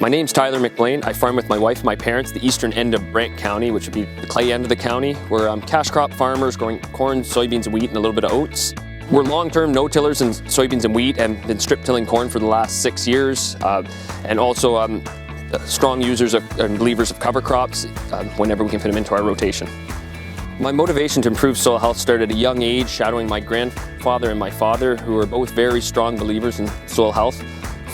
My name's Tyler McBlain. I farm with my wife and my parents, the eastern end of Brant County, which would be the clay end of the county. We're cash crop farmers growing corn, soybeans, and wheat, and a little bit of oats. We're long-term no-tillers in soybeans and wheat and been strip-tilling corn for the last 6 years. And also strong users and believers of cover crops whenever we can fit them into our rotation. My motivation to improve soil health started at a young age, shadowing my grandfather and my father, who are both very strong believers in soil health.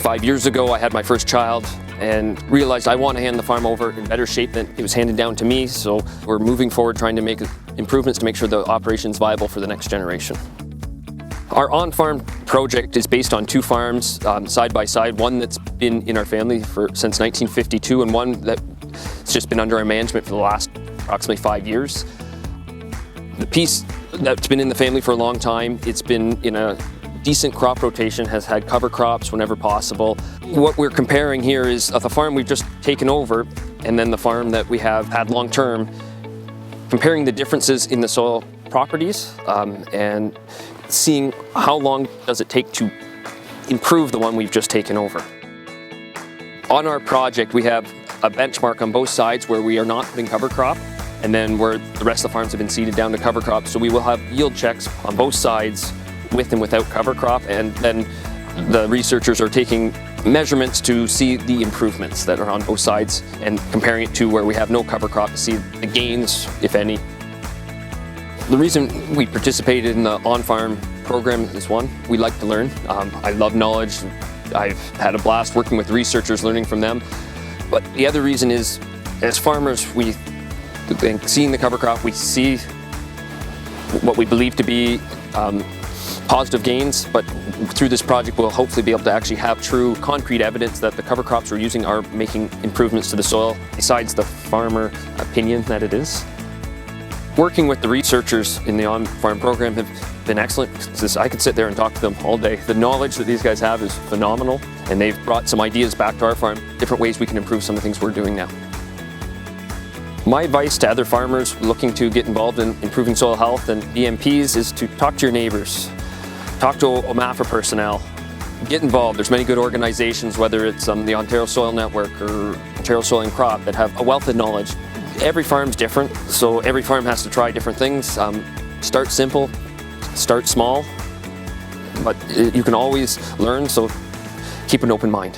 5 years ago, I had my first child and realized I want to hand the farm over in better shape than it was handed down to me. So we're moving forward trying to make improvements to make sure the operation is viable for the next generation. Our on-farm project is based on 2 farms side by side, one that's been in our family since 1952 and one that's just been under our management for the last approximately 5 years. The piece that's been in the family for a long time, it's been in a decent crop rotation, has had cover crops whenever possible. What we're comparing here is the farm we've just taken over and then the farm that we have had long term, comparing the differences in the soil properties and seeing how long does it take to improve the one we've just taken over. On our project, we have a benchmark on both sides where we are not putting cover crop, and then where the rest of the farms have been seeded down to cover crop. So we will have yield checks on both sides with and without cover crop, and then the researchers are taking measurements to see the improvements that are on both sides and comparing it to where we have no cover crop to see the gains, if any. The reason we participated in the on-farm program is one, we like to learn. I love knowledge. I've had a blast working with researchers, learning from them. But the other reason is, as farmers, seeing the cover crop, we see what we believe to be positive gains, but through this project we'll hopefully be able to actually have true concrete evidence that the cover crops we're using are making improvements to the soil, besides the farmer opinion that it is. Working with the researchers in the on-farm program have been excellent. I could sit there and talk to them all day. The knowledge that these guys have is phenomenal, and they've brought some ideas back to our farm, different ways we can improve some of the things we're doing now. My advice to other farmers looking to get involved in improving soil health and BMPs is to talk to your neighbors. Talk to OMFAR personnel. Get involved. There's many good organizations, whether it's the Ontario Soil Network or Ontario Soil and Crop, that have a wealth of knowledge. Every farm's different, so every farm has to try different things. Start simple, start small, but you can always learn, so keep an open mind.